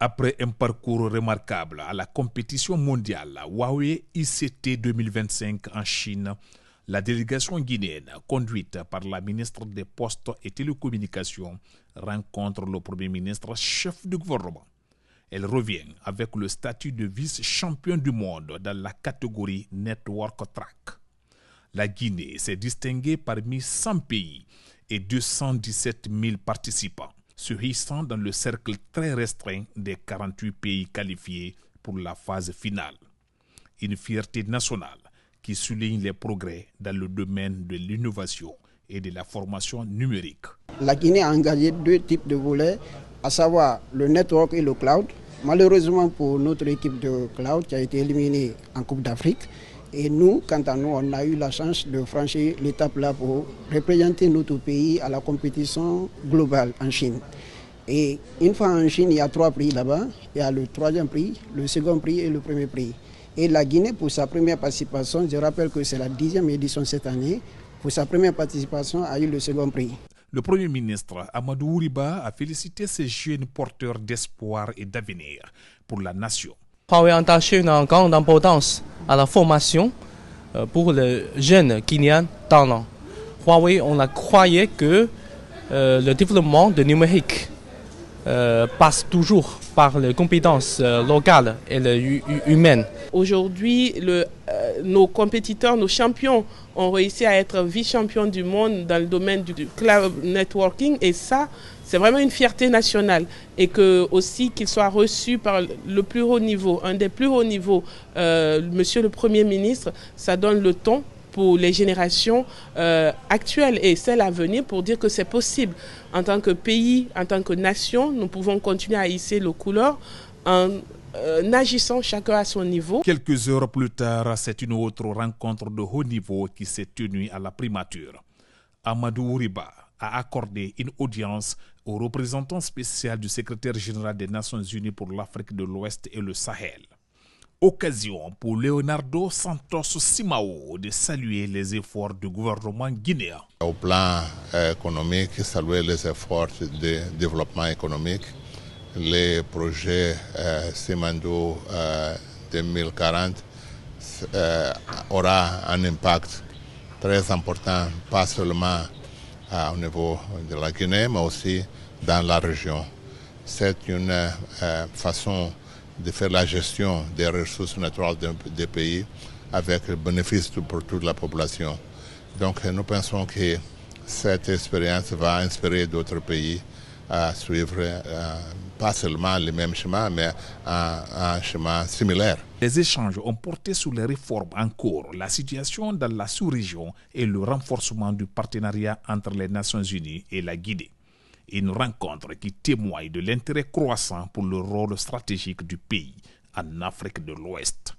Après un parcours remarquable à la compétition mondiale Huawei ICT 2025 en Chine, la délégation guinéenne, conduite par la ministre des Postes et Télécommunications, rencontre le Premier ministre chef du gouvernement. Elle revient avec le statut de vice-champion du monde dans la catégorie Network Track. La Guinée s'est distinguée parmi 100 pays et 217 000 participants, se hissant dans le cercle très restreint des 48 pays qualifiés pour la phase finale. Une fierté nationale qui souligne les progrès dans le domaine de l'innovation et de la formation numérique. La Guinée a engagé deux types de volets, à savoir le network et le cloud. Malheureusement pour notre équipe de cloud qui a été éliminée en Coupe d'Afrique, et nous, quant à nous, on a eu la chance de franchir l'étape là pour représenter notre pays à la compétition globale en Chine. Et une fois en Chine, il y a 3 prix là-bas. Il y a le 3e prix, le 2e prix et le 1er prix. Et la Guinée, pour sa première participation, je rappelle que c'est la 10e édition cette année, pour sa première participation, a eu le 2e prix. Le Premier ministre Amadou Ouriba a félicité ces jeunes porteurs d'espoir et d'avenir pour la nation. Huawei a attaché une grande importance à la formation pour les jeunes Guinéens talents. Huawei, on a croyé que le développement de numérique passe toujours par les compétences locales et humaines. Aujourd'hui, nos compétiteurs, nos champions ont réussi à être vice-champions du monde dans le domaine du cloud networking, et ça, c'est vraiment une fierté nationale, et que aussi qu'ils soient reçus par le plus haut niveau, un des plus hauts niveaux, Monsieur le Premier ministre, ça donne le ton pour les générations actuelles et celles à venir pour dire que c'est possible. En tant que pays, en tant que nation, nous pouvons continuer à hisser le couleur en agissant chacun à son niveau. Quelques heures plus tard, c'est une autre rencontre de haut niveau qui s'est tenue à la primature. Amadou Ouriba a accordé une audience au représentant spécial du secrétaire général des Nations Unies pour l'Afrique de l'Ouest et le Sahel. Occasion pour Leonardo Santos Simao de saluer les efforts du gouvernement guinéen. Au plan économique, saluer les efforts de développement économique. Les projets Simandou 2040 aura un impact très important, pas seulement au niveau de la Guinée, mais aussi dans la région. C'est une façon de faire la gestion des ressources naturelles des pays avec le bénéfice pour toute la population. Donc nous pensons que cette expérience va inspirer d'autres pays à suivre pas seulement le même chemin, mais un chemin similaire. Les échanges ont porté sur les réformes en cours, la situation dans la sous-région et le renforcement du partenariat entre les Nations Unies et la Guinée. Une rencontre qui témoigne de l'intérêt croissant pour le rôle stratégique du pays en Afrique de l'Ouest.